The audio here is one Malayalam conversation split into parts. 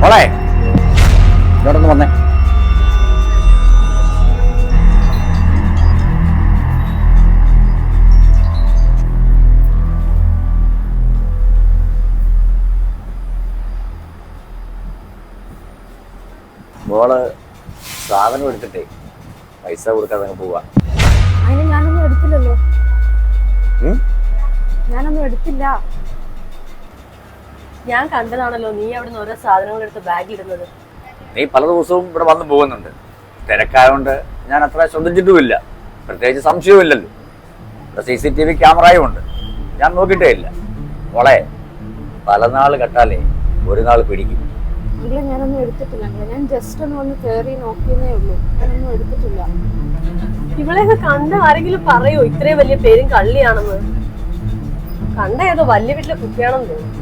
മോളെ ഇങ്ങോട്ടൊന്ന് വന്നേ. മോള് സാധനം എടുത്തിട്ടേ പൈസ കൊടുക്കാതെ അങ്ങ് പോവാ. അതിന് ഞാനൊന്നും എടുത്തില്ലല്ലോ. ഞാനൊന്നും എടുത്തില്ല. ഞാൻ കണ്ടതാണല്ലോ നീ അവിടെ നിന്ന് ഓരോ സാധനങ്ങൾ എടുത്ത് ബാഗിലിടുന്നത്. നീ പല ദിവസവും ഇവിടെ വന്നു പോകുന്നുണ്ട്. തിരക്കായോണ്ട് ഞാൻ അത്ര ശ്രദ്ധിച്ചിട്ടുമില്ല. പ്രത്യേകിച്ച് സംശയവുമില്ലല്ലോ. ഇവിടെ CCTV ക്യാമറയും ഉണ്ട്. ഞാൻ നോക്കിയിട്ടേ ഇല്ല. മോളെ പല നാൾ കെട്ടാലേ ഒരു നാൾ പിടിക്കും. ഞാനൊന്നും എടുത്തിട്ടില്ല. ഞാൻ ജസ്റ്റ് ഒന്ന് വന്ന് കേറി നോക്കിയേ ഉള്ളൂ. ഞാനൊന്നും എടുത്തിട്ടില്ല. ഇവളെയൊക്കെ കണ്ട ആരെങ്കിലും പറയോ ഇത്രയും വലിയ പേരും കള്ളിയാണെന്ന്? കണ്ട ഏതോ വലിയ വീട്ടിലെ കുട്ടിയാണെന്ന് തോന്നുന്നു.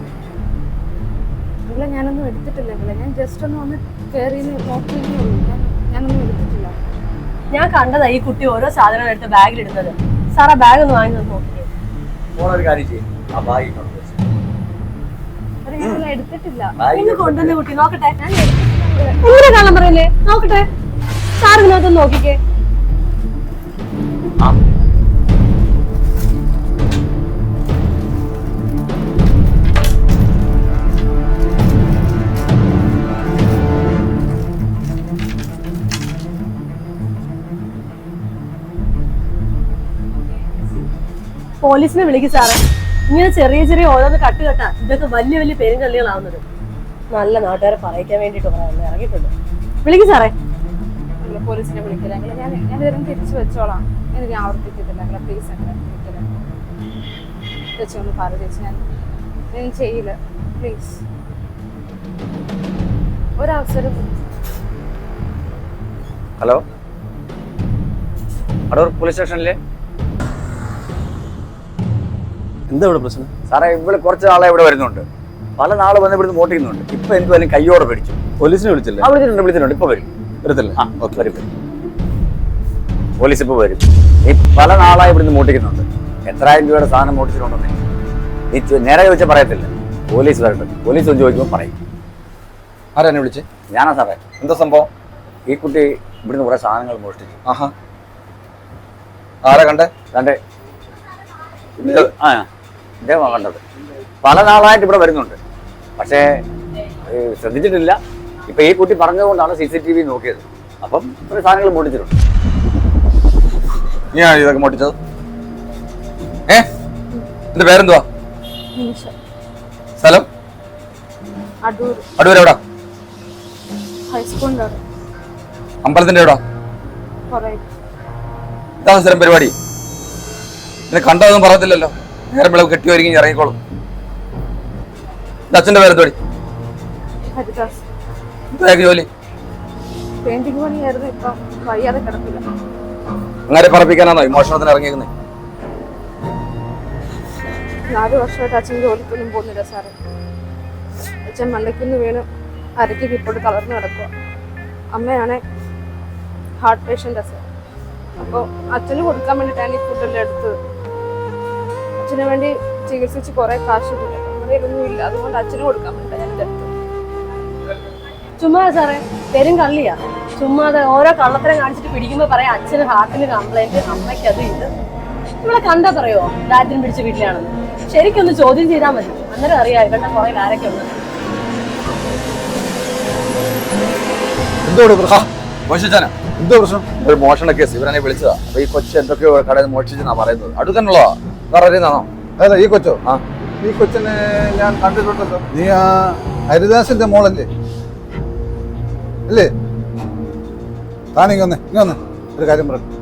ഞാനൊന്നും എടുത്തിട്ടില്ല. ഞാൻ ജസ്റ്റ് ഒന്ന് വന്ന് കേറി നോക്കിയേ ഉള്ളൂ. ഞാനൊന്നും എടുത്തിട്ടില്ല. ഞാൻ കണ്ടതാ ഈ കുട്ടി ഓരോ സാധനങ്ങൾ എടുത്ത് ബാഗിലിടുന്നത്. സാറാ ബാഗ് ഒന്ന് വാങ്ങി നോക്കിയേ. മോളൊരു കാര്യം ചെയ്യും. ആ ബാഗ് എടുത്തിട്ടില്ല. ഇന്ന് കൊണ്ടുവന്ന കുട്ടി നോക്കട്ടെ. എങ്ങനെ കാണാൻ പറയല്ലേ? നോക്കട്ടെ. സാറിനകത്തൊന്ന് നോക്കിക്കേ. പോലീസിനെ വിളിക്കും സാറേ. ഇങ്ങനെ ചെറിയ ചെറിയ ഓരോന്ന് കട്ടുകെട്ടാ ഇതൊക്കെ വലിയ വലിയ പേരും കള്ളികളാവുന്നത്. നല്ല നാട്ടുകാരെ പറയിക്കാൻ വേണ്ടിട്ട് ഇറങ്ങിയിട്ടുണ്ട്. വിളിക്കും സാറേ. പോലീസിനെ വിളിക്കില്ല. ഞാൻ തിരിച്ചു വെച്ചോളാം. എനിക്ക് ആവർത്തിക്കത്തില്ല. പ്ലീസ് ഒന്ന് പറ ചേച്ചി. ഞാൻ ചെയ്യില്ല. പ്ലീസ് ഒരവസരം. ഹലോ, അടൂർ പോലീസ് സ്റ്റേഷനിലെ എന്താ ഇവിടെ പ്രശ്നം? സാറേ, ഇവിടെ കുറച്ച് നാളെ ഇവിടെ വരുന്നുണ്ട്. പല നാളെ വന്ന് ഇവിടുന്ന് മോട്ടിക്കുന്നുണ്ട്. ഇപ്പൊ എനിക്ക് വല്ല കയ്യോടെ പിടിച്ചു. പോലീസിനെ വിളിച്ചില്ലേ? വിളിച്ചിട്ടുണ്ട്. ഇപ്പൊ വരും. വരത്തില്ലേ? വരും. പോലീസ് ഇപ്പൊ വരും. നീ പല നാളായി ഇവിടുന്ന് മോട്ടിക്കുന്നുണ്ട്. എത്രായിരം രൂപയുടെ സാധനം മോട്ടിച്ചിട്ടുണ്ടെന്നേ നീ നേരെ ചോദിച്ചാൽ പറയത്തില്ല. പോലീസ് വരട്ടെ. പോലീസ് ഒന്ന് ചോദിക്കുമ്പോൾ പറയും. ആരാ എന്നെ വിളിച്ചേ? ഞാനാ സാറേ. എന്താ സംഭവം? ഈ കുട്ടി ഇവിടുന്ന് കുറെ സാധനങ്ങൾ മോഷ്ടിച്ചു. ആഹാ, ആരാ കണ്ടേ? കണ്ടേ? ഇദ്ദേഹമാണ് കണ്ടത്. പല നാളായിട്ട് ഇവിടെ വരുന്നുണ്ട്. പക്ഷേ ശ്രദ്ധിച്ചിട്ടില്ല. ഇപ്പൊ ഈ കുട്ടി പറഞ്ഞതുകൊണ്ടാണ് CCTV നോക്കിയത്. അപ്പം ഒരു സാധനങ്ങൾ മോട്ടിച്ചിട്ടുണ്ട്. നീ ഇതൊക്കെ മോട്ടിച്ചത്? എന്റെ പേരെന്തുവാ? സ്ഥലം? അടൂർ എവിടാ? ഹൈസ്കൂളിന്റെ അമ്പലത്തിന്റെ എവിടാ? ഇതാണ് സ്ഥലം പരിപാടി. എന്നെ കണ്ടതൊന്നും പറയത്തില്ലല്ലോ. നേരം വിളവ് കെട്ടി ഒരുങ്ങി ഇറങ്ങിക്കോളും. അച്ഛന്റെ പേരെന്തോടി? ജോലി അങ്ങനെ പറപ്പിക്കാനാണോ ഈ മോഷണത്തിന് ഇറങ്ങിയിരിക്കുന്നത്? 4 വർഷമായിട്ട് അച്ഛൻ ജോലിക്കൊന്നും പോകുന്നില്ല സാറേ. അച്ഛൻ മണ്ടയ്ക്കുന്ന് വീണ് അരയ്ക്ക് ഇപ്പോൾ തളർന്നു കിടക്കുക. അമ്മയാണെ ഹാർട്ട് പേഷ്യൻ്റാ സാർ. അപ്പോൾ അച്ഛന് കൊടുക്കാൻ വേണ്ടിയിട്ടാണ് ഈ ഫുഡെല്ലാം എടുത്തത്. അച്ഛന് വേണ്ടി ചികിത്സിച്ച് കുറെ കാശ് നമ്മുടെ ഒന്നും ഇല്ല, അതുകൊണ്ട് അച്ഛന് കൊടുക്കാൻ വേണ്ടിയിട്ടാണ് ഞാൻ ഇതെടുത്തത്. ചുമ്മാ സാറേ പെരും കള്ളിയാ. ചുമ്മാതെ ഓരോ കള്ളത്തരം കാണിച്ചിട്ട് പിടിക്കുമ്പോ പറയാം അച്ഛന് ഹാർട്ടിന് കംപ്ലൈന്റ്, അമ്മയ്ക്ക് അത് ഇത്. ഇവിടെ കണ്ടാ പറയോ ദാരിദ്ര്യം പിടിച്ച വീട്ടിലാണെന്ന്? ശരിക്കൊന്ന് ചോദ്യം ചെയ്താൽ മതി, അന്നേരം അറിയാം ഇവരുടെ കുറെ ആരൊക്കെ ഉണ്ട്. എന്തോട് പ്രശ്നം? മോഷിച്ചാനാ? എന്തോ പ്രശ്നം? ഒരു മോഷണ കേസ് ഇവരെന്നെ വിളിച്ചതാ. അപ്പൊ ഈ കൊച്ചു എന്തൊക്കെയോ കടയിൽ നിന്ന് മോഷിച്ചെന്നാ പറയുന്നത്. അടുത്തന്നുള്ളതാ അറിയുന്നതാണോ? അതെ, ഈ കൊച്ചോ? ആ, ഈ കൊച്ചിനെ ഞാൻ കണ്ടിട്ടുണ്ടല്ലോ. നീ ആ ഹരിദാസിന്റെ മോളല്ലേ? അല്ലേ? താനിങ്ങൊന്ന് ഒരു കാര്യം പറഞ്ഞു.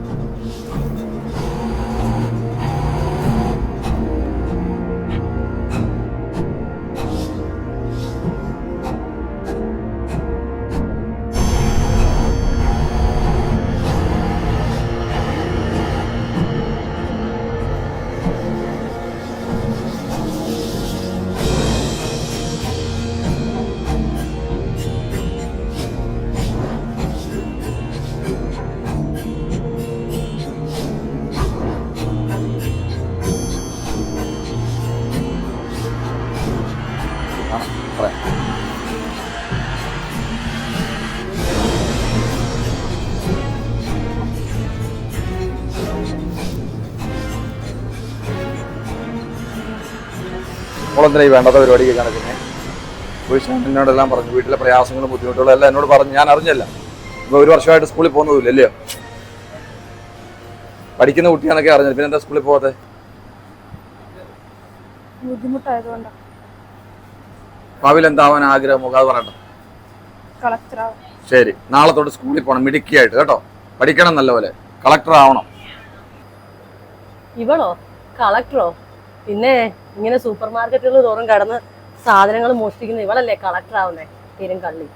പറയാം. മോളെന്തിനാ ഈ വേണ്ടാത്ത പരിപാടിക്ക് കണക്കിനെ വിളിച്ചാൽ എന്നോടെല്ലാം പറഞ്ഞു. വീട്ടിലെ പ്രയാസങ്ങളും ബുദ്ധിമുട്ടുകളും എല്ലാം എന്നോട് പറഞ്ഞു. ഞാൻ അറിഞ്ഞല്ല. ഇപ്പൊ ഒരു വർഷമായിട്ട് സ്കൂളിൽ പോകുന്നതില്ല അല്ലയോ? പഠിക്കുന്ന കുട്ടിയാന്നൊക്കെ അറിഞ്ഞത്. പിന്നെ എന്താ സ്കൂളിൽ പോകാതെ? ബുദ്ധിമുട്ടായതുകൊണ്ടാണ്. ഭാവിയിൽ എന്താവാൻ ആഗ്രഹമൊക്കെ അത് പറയണ്ട. കളക്ടറാവും. ശരി, നാളെ തൊട്ട് സ്കൂളിൽ പോകണം മിടുക്കിയായിട്ട് കേട്ടോ. പഠിക്കണം നല്ലപോലെ, കളക്ടർ ആവണം. ഇവളോ കളക്ടറോ? പിന്നെ ഇങ്ങനെ സൂപ്പർ മാർക്കറ്റുകൾ തോറും കടന്ന് സാധനങ്ങൾ മോഷ്ടിക്കുന്ന ഇവളല്ലേ കളക്ടർ ആവുന്നേ? പേരും കള്ളി.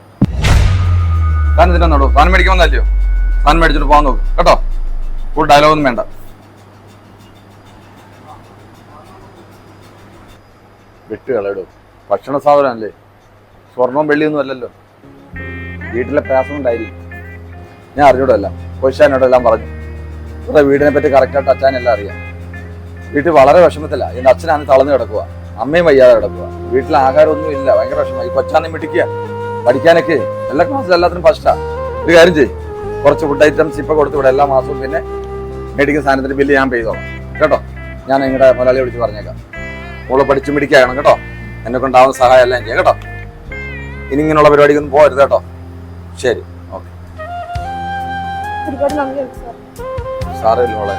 താൻ ഇതിനോ താൻ മേടിക്കാമെന്നല്ലയോ? താൻ മേടിച്ചിട്ട് പോകാൻ നോക്കും കേട്ടോ. ഫുൾ ഡയലോഗൊന്നും വേണ്ട. വിട്ടുകളയിടും. ഭക്ഷണ സാധനമല്ലേ, സ്വർണവും വെള്ളിയൊന്നും അല്ലല്ലോ. വീട്ടിലെ പ്രയാസം ഉണ്ടായിരിക്കും. ഞാൻ അറിഞ്ഞൂടല്ല, കൊച്ചാനോടെല്ലാം പറഞ്ഞു. ഇവിടെ വീടിനെ പറ്റി കറക്റ്റായിട്ട് അച്ഛനെല്ലാം അറിയാം. വീട്ടിൽ വളരെ വിഷമത്തില്ല. എൻ്റെ അച്ഛനാണ് തളർന്ന് കിടക്കുക, അമ്മയും വയ്യാതെ കിടക്കുക. വീട്ടിൽ ആഹാരമൊന്നും ഇല്ല, ഭയങ്കര വിഷമം. ഈ കൊച്ചാനെ മിടിക്കുക, പഠിക്കാനൊക്കെ എല്ലാ ക്ലാസ്സിലും എല്ലാത്തിനും ഫസ്റ്റാ. ഒരു കാര്യം ചെയ്യും, കുറച്ച് ഫുഡ് ഐറ്റംസ് ഇപ്പൊ കൊടുത്തു ഇവിടെ എല്ലാ മാസവും. പിന്നെ മേടിക്കുന്ന സാധനത്തിന്റെ ബില്ല് ഞാൻ ചെയ്തോളാം കേട്ടോ. ഞാൻ നിങ്ങളുടെ മുതലാളിയെ വിളിച്ച് പറഞ്ഞേക്കാം. മോള് പഠിച്ചു മിടിക്കുകയാണ് കേട്ടോ. എന്നെ കൊണ്ടാവുന്ന സഹായം എല്ലാം ചെയ്യാം കേട്ടോ. ഇനി ഇങ്ങനെയുള്ള പരിപാടിക്കൊന്നും പോകരുത് കേട്ടോ. ശരി, ഓക്കെ. ഒരുപാട് നന്ദി സാർ. സാറില്ല മോളെ.